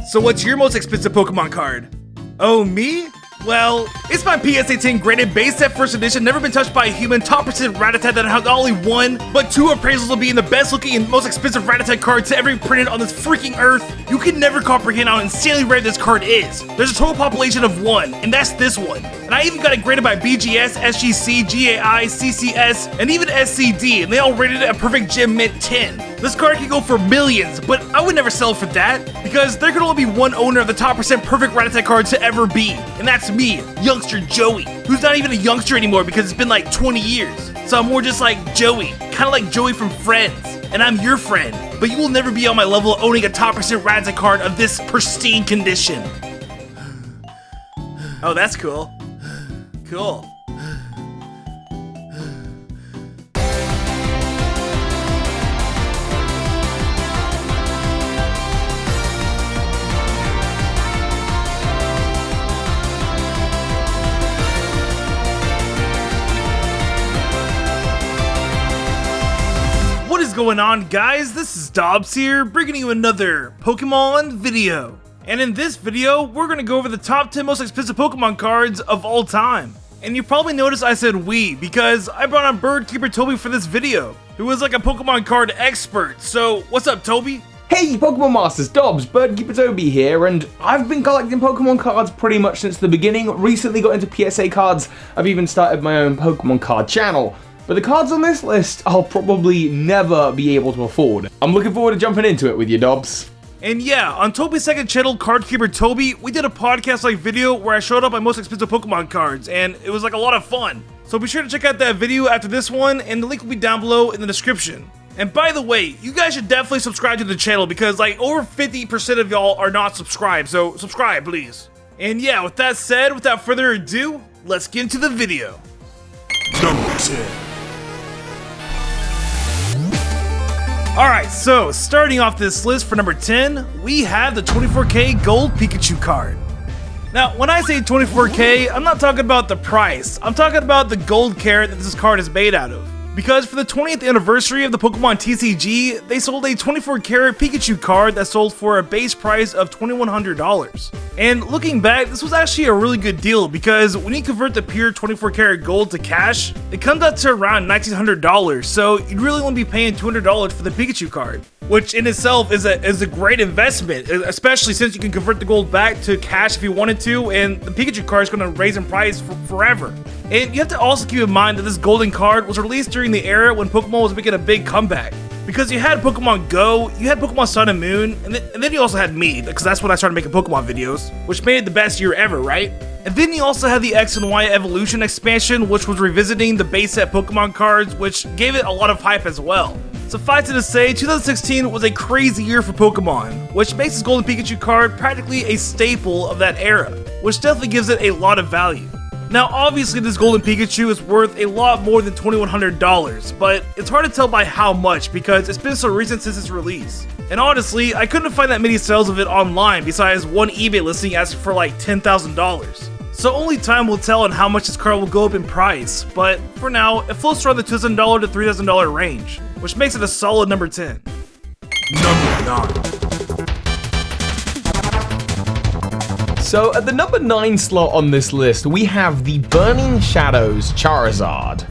So what's your most expensive Pokemon card? Oh, me? Well, it's my PSA 10 graded base set first edition, never been touched by a human, top percent Rattata that has not only one, but two appraisals of being the best looking and most expensive Rattata card to ever be printed on this freaking earth. You can never comprehend how insanely rare this card is. There's a total population of one, and that's this one. And I even got it graded by BGS, SGC, GAI, CCS, and even SCD, and they all rated it a perfect gem mint 10. This card can go for millions, but I would never sell for that, because there could only be one owner of the top percent perfect Rattata card to ever be, and that's me, youngster Joey, who's not even a youngster anymore because it's been like 20 years. So I'm more just like Joey, kind of like Joey from Friends, and I'm your friend, but you will never be on my level of owning a top percent Rattata card of this pristine condition. Oh, that's cool. Cool. What is going on, guys? This is Dobbs here, bringing you another Pokemon video. And in this video, we're going to go over the top 10 most expensive Pokemon cards of all time. And you probably noticed I said we, because I brought on Birdkeeper Toby for this video, who is like a Pokemon card expert. So, what's up, Toby? Hey Pokemon Masters, Dobbs, Birdkeeper Toby here, and I've been collecting Pokemon cards pretty much since the beginning. Recently got into PSA cards. I've even started my own Pokemon card channel. But the cards on this list, I'll probably never be able to afford. I'm looking forward to jumping into it with you, Dobbs. And yeah, on Toby's second channel, Cardkeeper Toby, we did a podcast-like video where I showed up my most expensive Pokemon cards, and it was like a lot of fun. So be sure to check out that video after this one, and the link will be down below in the description. And by the way, you guys should definitely subscribe to the channel because like over 50% of y'all are not subscribed, so subscribe, please. And yeah, with that said, without further ado, let's get into the video. Number 10. Alright, so starting off this list for number 10, we have the 24K Gold Pikachu card. Now, when I say 24K, I'm not talking about the price, I'm talking about the gold carat that this card is made out of. Because for the 20th anniversary of the Pokemon TCG, they sold a 24 karat Pikachu card that sold for a base price of $2,100. And looking back, this was actually a really good deal because when you convert the pure 24 karat gold to cash, it comes out to around $1,900, so you'd really only be paying $200 for the Pikachu card. Which in itself is a great investment, especially since you can convert the gold back to cash if you wanted to, and the Pikachu card is going to raise in price forever. And you have to also keep in mind that this golden card was released during the era when Pokemon was making a big comeback. Because you had Pokemon Go, you had Pokemon Sun and Moon, and then you also had me, because that's when I started making Pokemon videos, which made it the best year ever, right? And then you also had the X and Y Evolution expansion, which was revisiting the base set Pokemon cards, which gave it a lot of hype as well. Suffice it to say, 2016 was a crazy year for Pokemon, which makes this Golden Pikachu card practically a staple of that era, which definitely gives it a lot of value. Now obviously this Golden Pikachu is worth a lot more than $2,100, but it's hard to tell by how much because it's been so recent since its release. And honestly, I couldn't find that many sales of it online besides one eBay listing asking for like $10,000. So only time will tell on how much this card will go up in price, but for now, it floats around the $2,000 to $3,000 range, which makes it a solid number 10. Number 9. So at the number 9 slot on this list, we have the Burning Shadows Charizard.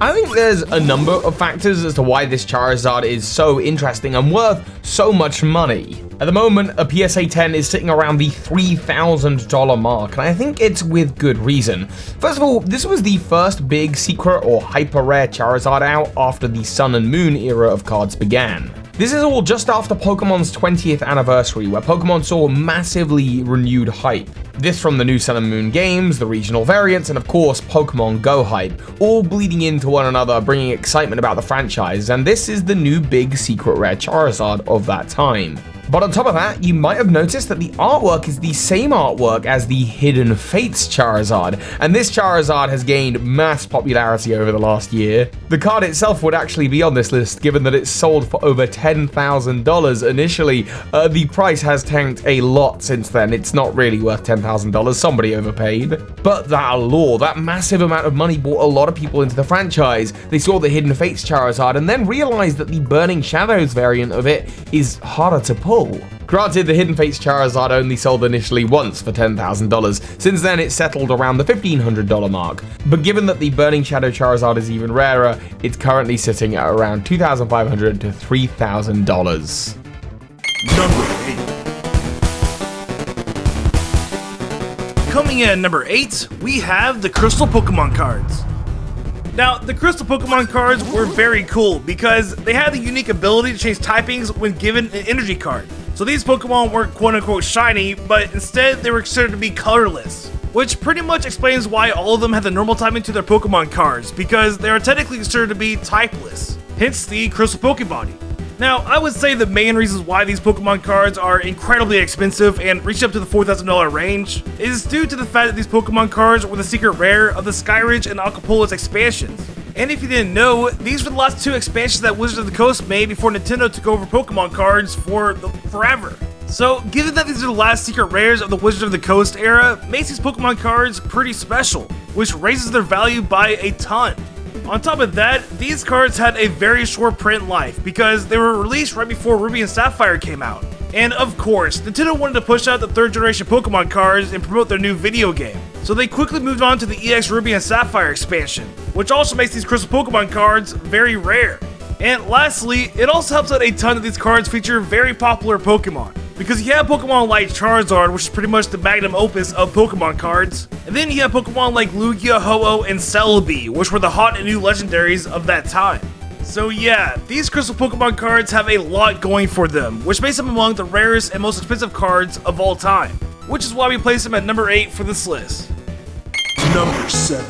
I think there's a number of factors as to why this Charizard is so interesting and worth so much money. At the moment, a PSA 10 is sitting around the $3,000 mark, and I think it's with good reason. First of all, this was the first big secret or hyper rare Charizard out after the Sun and Moon era of cards began. This is all just after Pokemon's 20th anniversary, where Pokemon saw massively renewed hype. This from the new Sun and Moon games, the regional variants, and of course Pokemon Go hype, all bleeding into one another, bringing excitement about the franchise, and this is the new big secret rare Charizard of that time. But on top of that, you might have noticed that the artwork is the same artwork as the Hidden Fates Charizard, and this Charizard has gained mass popularity over the last year. The card itself would actually be on this list given that it's sold for over $10,000 initially. The price has tanked a lot since then, it's not really worth $10,000, somebody overpaid. But that allure, that massive amount of money brought a lot of people into the franchise. They saw the Hidden Fates Charizard and then realized that the Burning Shadows variant of it is harder to pull. Granted, the Hidden Fates Charizard only sold initially once for $10,000. Since then, it's settled around the $1,500 mark. But given that the Burning Shadow Charizard is even rarer, it's currently sitting at around $2,500 to $3,000. Number 8. Coming in at number 8, we have the Crystal Pokemon cards. Now, the Crystal Pokemon cards were very cool because they had the unique ability to change typings when given an energy card. So these Pokemon weren't quote-unquote shiny, but instead they were considered to be colorless, which pretty much explains why all of them had the normal typing to their Pokemon cards, because they are technically considered to be typeless, hence the Crystal Pokebody. Now, I would say the main reasons why these Pokemon cards are incredibly expensive and reach up to the $4,000 range is due to the fact that these Pokemon cards were the secret rare of the Skyridge and Acapulco's expansions. And if you didn't know, these were the last 2 expansions that Wizards of the Coast made before Nintendo took over Pokemon cards for forever. So, given that these are the last secret rares of the Wizards of the Coast era, makes these Pokemon cards pretty special, which raises their value by a ton. On top of that, these cards had a very short print life because they were released right before Ruby and Sapphire came out. And of course, Nintendo wanted to push out the 3rd generation Pokemon cards and promote their new video game. So they quickly moved on to the EX Ruby and Sapphire expansion, which also makes these Crystal Pokemon cards very rare. And lastly, it also helps out a ton that these cards feature very popular Pokemon. Because you have Pokemon like Charizard, which is pretty much the magnum opus of Pokemon cards, and then you have Pokemon like Lugia, Ho-Oh, and Celebi, which were the hot and new legendaries of that time. So yeah, these Crystal Pokemon cards have a lot going for them, which makes them among the rarest and most expensive cards of all time, which is why we place them at number 8 for this list. Number 7.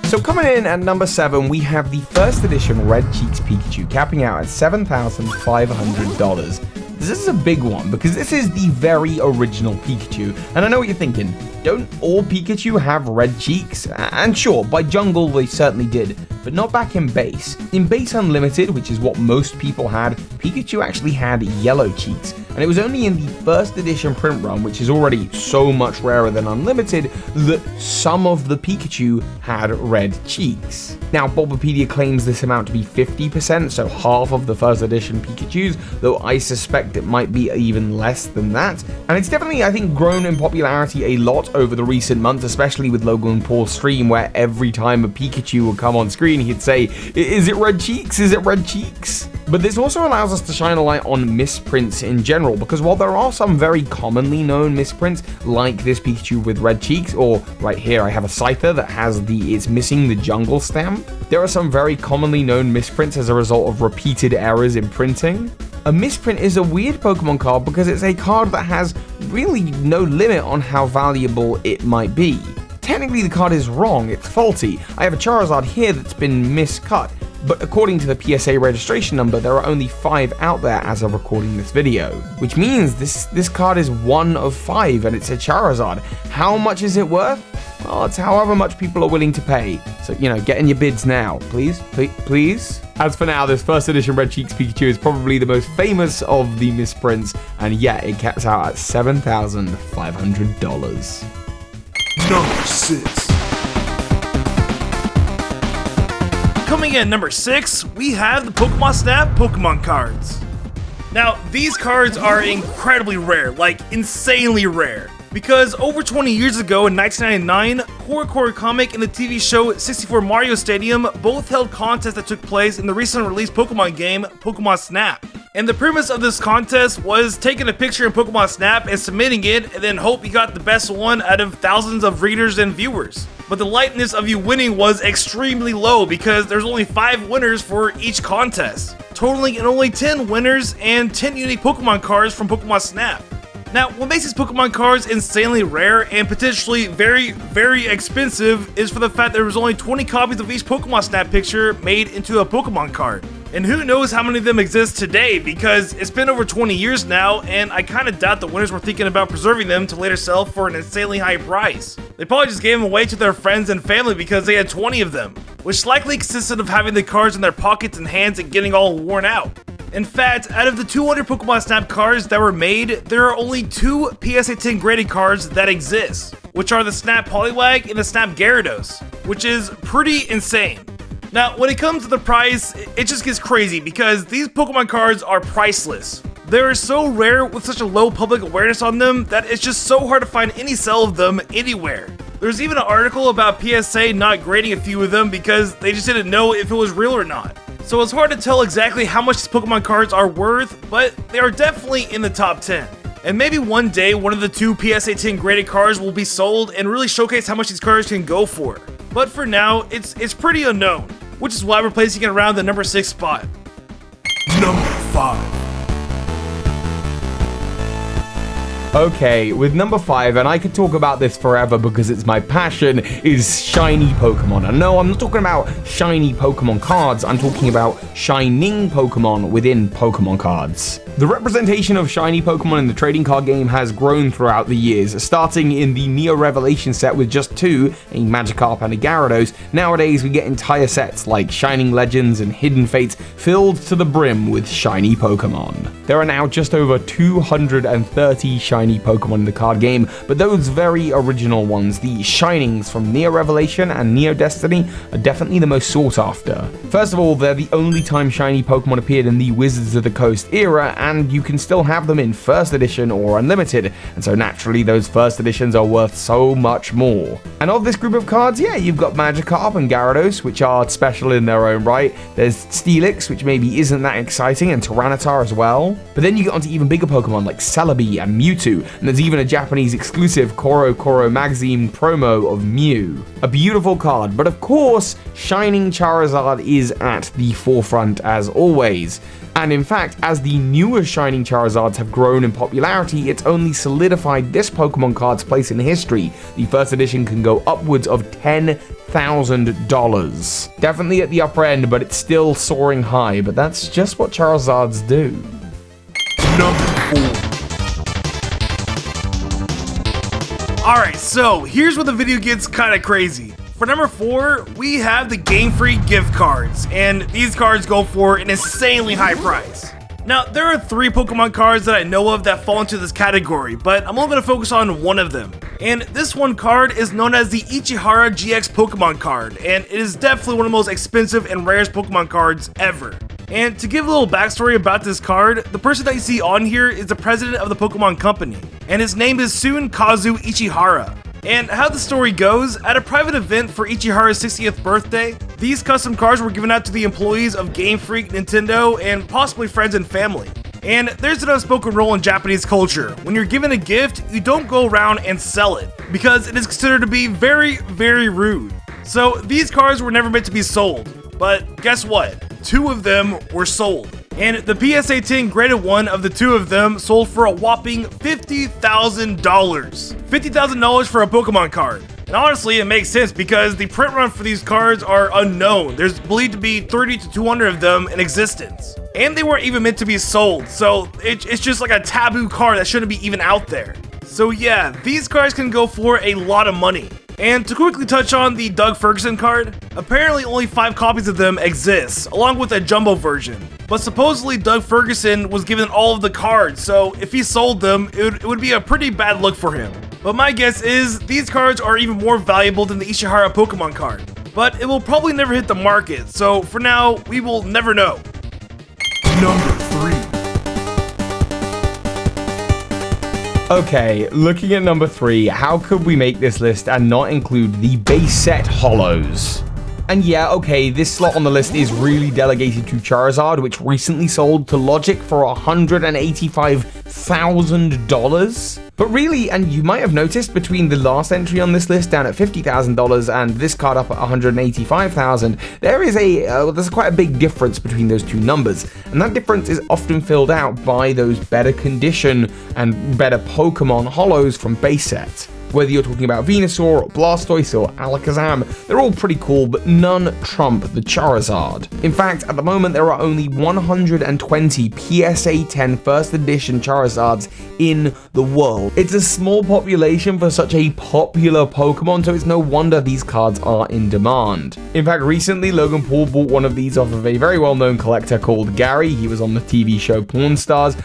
So coming in at number 7, we have the first edition Red Cheeks Pikachu, capping out at $7,500. This is a big one because this is the very original Pikachu, and I know what you're thinking, don't all Pikachu have red cheeks? And sure, by Jungle they certainly did, but not back in Base. In Base Unlimited, which is what most people had, Pikachu actually had yellow cheeks, and it was only in the first edition print run, which is already so much rarer than Unlimited, that some of the Pikachu had red cheeks. Now, Bulbapedia claims this amount to be 50%, so half of the first edition Pikachus, though I suspect it might be even less than that. And it's definitely, I think, grown in popularity a lot over the recent months, especially with Logan Paul's stream, where every time a Pikachu would come on screen, he'd say, "Is it red cheeks? Is it red cheeks?" But this also allows us to shine a light on misprints in general, because while there are some very commonly known misprints, like this Pikachu with red cheeks, or right here I have a Scyther that has it's missing the jungle stamp, there are some very commonly known misprints as a result of repeated errors in printing. A misprint is a weird Pokemon card because it's a card that has really no limit on how valuable it might be. Technically the card is wrong, it's faulty. I have a Charizard here that's been miscut, but according to the PSA registration number, there are only 5 out there as of recording this video, which means this card is 1 of 5 and it's a Charizard. How much is it worth? Well, it's however much people are willing to pay. So, get in your bids now, please, please. As for now, this first edition Red Cheeks Pikachu is probably the most famous of the misprints, and yet it caps out at $7,500. Number 6. Coming in number 6, we have the Pokemon Snap Pokemon cards. Now, these cards are incredibly rare, like insanely rare. Because over 20 years ago in 1999, Core Comic and the TV show 64 Mario Stadium both held contests that took place in the recently released Pokemon game, Pokemon Snap. And the premise of this contest was taking a picture in Pokemon Snap and submitting it, and then hope you got the best one out of thousands of readers and viewers. But the likeliness of you winning was extremely low because there's only 5 winners for each contest, totaling in only 10 winners and 10 unique Pokemon cards from Pokemon Snap. Now, what makes these Pokemon cards insanely rare and potentially very, very expensive is for the fact there was only 20 copies of each Pokemon Snap picture made into a Pokemon card. And who knows how many of them exist today, because it's been over 20 years now, and I kinda doubt the winners were thinking about preserving them to later sell for an insanely high price. They probably just gave them away to their friends and family because they had 20 of them, which likely consisted of having the cards in their pockets and hands and getting all worn out. In fact, out of the 200 Pokemon Snap cards that were made, there are only 2 PSA 10 graded cards that exist, which are the Snap Poliwag and the Snap Gyarados, which is pretty insane. Now, when it comes to the price, it just gets crazy because these Pokemon cards are priceless. They're so rare with such a low public awareness on them that it's just so hard to find any sale of them anywhere. There's even an article about PSA not grading a few of them because they just didn't know if it was real or not. So it's hard to tell exactly how much these Pokemon cards are worth, but they are definitely in the top 10. And maybe one day one of the 2 PSA 10 graded cards will be sold and really showcase how much these cards can go for. But for now, it's pretty unknown, which is why we're placing it around the number 6 spot. Number 5. Okay, with number 5, and I could talk about this forever because it's my passion, is shiny Pokemon. And no, I'm not talking about shiny Pokemon cards, I'm talking about shining Pokemon within Pokemon cards. The representation of shiny Pokemon in the trading card game has grown throughout the years, starting in the Neo Revelation set with just 2, a Magikarp and a Gyarados. Nowadays we get entire sets like Shining Legends and Hidden Fates filled to the brim with shiny Pokemon. There are now just over 230 shiny Pokemon in the card game, but those very original ones, the Shinings from Neo Revelation and Neo Destiny, are definitely the most sought after. First of all, they're the only time shiny Pokemon appeared in the Wizards of the Coast era, and you can still have them in first edition or unlimited, and so naturally those first editions are worth so much more. And of this group of cards, yeah, you've got Magikarp and Gyarados, which are special in their own right. There's Steelix, which maybe isn't that exciting, and Tyranitar as well. But then you get onto even bigger Pokemon like Celebi and Mewtwo, and there's even a Japanese exclusive Koro Koro magazine promo of Mew. A beautiful card, but of course, Shining Charizard is at the forefront as always. And in fact, as the newer Shining Charizards have grown in popularity, it's only solidified this Pokemon card's place in history. The first edition can go upwards of $10,000. Definitely at the upper end, but it's still soaring high, but that's just what Charizards do. Number 4. Alright, so here's where the video gets kinda crazy. For number 4, we have the Game Freak gift cards, and these cards go for an insanely high price. Now, there are 3 Pokemon cards that I know of that fall into this category, but I'm only going to focus on one of them. And this one card is known as the Ichihara GX Pokemon card, and it is definitely one of the most expensive and rarest Pokemon cards ever. And to give a little backstory about this card, the person that you see on here is the president of the Pokemon Company, and his name is Kazu Ichihara. And how the story goes, at a private event for Ichihara's 60th birthday, these custom cards were given out to the employees of Game Freak, Nintendo, and possibly friends and family. And there's an unspoken rule in Japanese culture. When you're given a gift, you don't go around and sell it, because it is considered to be very, very rude. So these cards were never meant to be sold, but guess what? 2 of them were sold. And the PSA 10 graded one of the 2 of them sold for a whopping $50,000. $50,000 for a Pokemon card. And honestly, it makes sense because the print run for these cards are unknown. There's believed to be 30 to 200 of them in existence. And they weren't even meant to be sold, so it's just like a taboo card that shouldn't be even out there. So yeah, these cards can go for a lot of money. And to quickly touch on the Doug Ferguson card, apparently only 5 copies of them exist, along with a jumbo version. But supposedly Doug Ferguson was given all of the cards, so if he sold them, it would be a pretty bad look for him. But my guess is, these cards are even more valuable than the Ishihara Pokemon card. But it will probably never hit the market, so for now, we will never know. Number 3. Okay, looking at number 3, how could we make this list and not include the base set holos? And yeah, okay, this slot on the list is really delegated to Charizard, which recently sold to Logic for $185,000. But really, and you might have noticed between the last entry on this list down at $50,000 and this card up at $185,000, there's quite a big difference between those 2 numbers. And that difference is often filled out by those better condition and better Pokemon holos from base set. Whether you're talking about Venusaur or Blastoise or Alakazam, they're all pretty cool, but none trump the Charizard. In fact, at the moment there are only 120 PSA 10 first edition Charizards in the world. It's a small population for such a popular Pokemon, so it's no wonder these cards are in demand. In fact, recently Logan Paul bought one of these off of a very well-known collector called Gary. He was on the TV show Pawn Stars.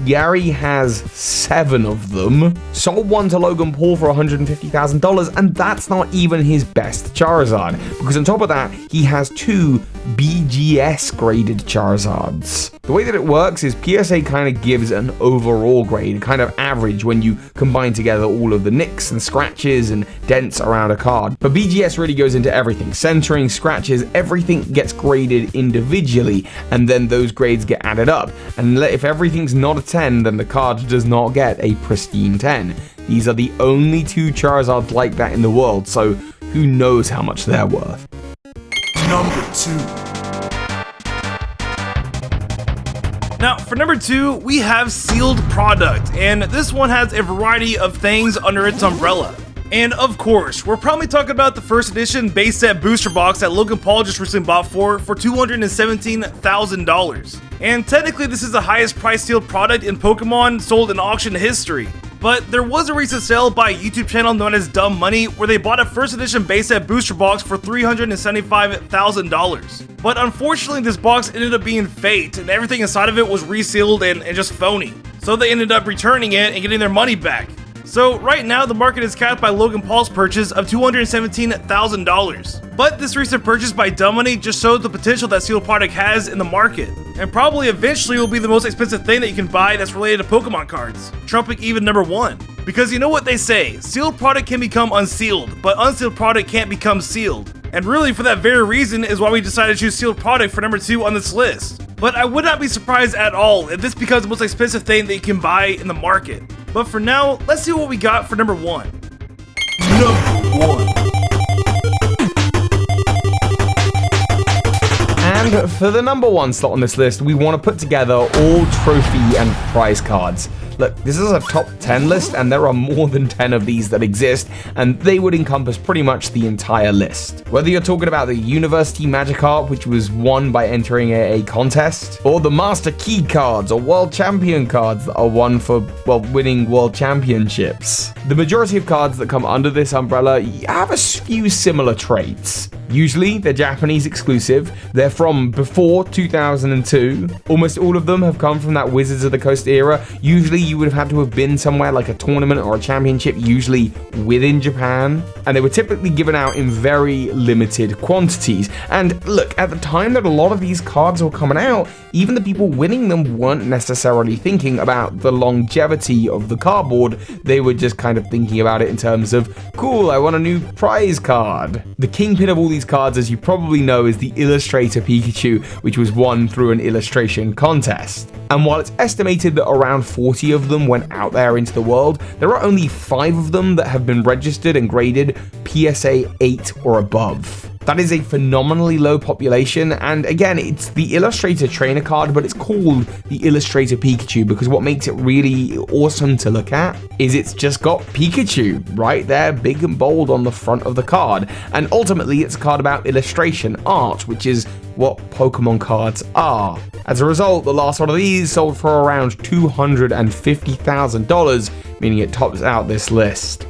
Gary has 7 of them. Sold one to Logan Paul for $150,000, and that's not even his best Charizard, because on top of that, he has 2 BGS graded Charizards. The way that it works is PSA kind of gives an overall grade, kind of average when you combine together all of the nicks and scratches and dents around a card. But BGS really goes into everything, centering, scratches, everything gets graded individually, and then those grades get added up. And if everything's not a 10, then the card does not get a pristine 10. These are the only 2 Charizards like that in the world, so who knows how much they're worth. Number 2. Now, for number 2, we have sealed product, and this one has a variety of things under its umbrella. And of course, we're probably talking about the first edition base set booster box that Logan Paul just recently bought for $217,000. And technically, this is the highest price sealed product in Pokemon sold in auction history. But there was a recent sale by a YouTube channel known as Dumb Money where they bought a first edition base set booster box for $375,000. But unfortunately, this box ended up being faked and everything inside of it was resealed and just phony. So they ended up returning it and getting their money back. So right now, the market is capped by Logan Paul's purchase of $217,000. But this recent purchase by Dumb Money just shows the potential that sealed product has in the market, and probably eventually will be the most expensive thing that you can buy that's related to Pokemon cards, trumping even number 1. Because you know what they say, sealed product can become unsealed, but unsealed product can't become sealed. And really, for that very reason is why we decided to choose sealed product for number 2 on this list. But I would not be surprised at all if this becomes the most expensive thing that you can buy in the market. But for now, let's see what we got for number 1. Number 1. And for the number 1 slot on this list, we want to put together all trophy and prize cards. Look, this is a top 10 list, and there are more than 10 of these that exist, and they would encompass pretty much the entire list. Whether you're talking about the University Magikarp, which was won by entering a contest, or the Master Key cards or World Champion cards that are won for, well, winning World Championships. The majority of cards that come under this umbrella have a few similar traits. Usually, they're Japanese exclusive, they're from before 2002, almost all of them have come from that Wizards of the Coast era. Usually you would have had to have been somewhere like a tournament or a championship, usually within Japan, and they were typically given out in very limited quantities. And look, at the time that a lot of these cards were coming out, even the people winning them weren't necessarily thinking about the longevity of the cardboard. They were just kind of thinking about it in terms of, cool, I want a new prize card. The kingpin of all these cards, as you probably know, is the Illustrator Pikachu, which was won through an illustration contest. And while it's estimated that around 40 of them went out there into the world, there are only 5 of them that have been registered and graded PSA 8 or above. That is a phenomenally low population, and again, it's the Illustrator trainer card, but it's called the Illustrator Pikachu because what makes it really awesome to look at is it's just got Pikachu right there, big and bold on the front of the card. And ultimately, it's a card about illustration art, which is what Pokemon cards are. As a result, the last one of these sold for around $250,000, meaning it tops out this list.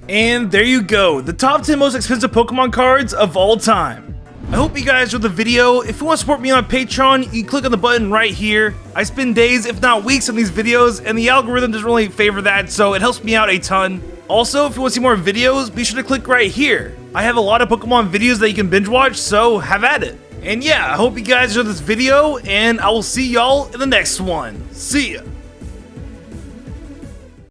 And there you go, the top 10 most expensive Pokemon cards of all time. I hope you guys enjoyed the video. If you want to support me on Patreon, you can click on the button right here. I spend days, if not weeks, on these videos, and the algorithm doesn't really favor that, so it helps me out a ton. Also, if you want to see more videos, be sure to click right here. I have a lot of Pokemon videos that you can binge watch, so have at it. And yeah, I hope you guys enjoyed this video, and I will see y'all in the next one. See ya!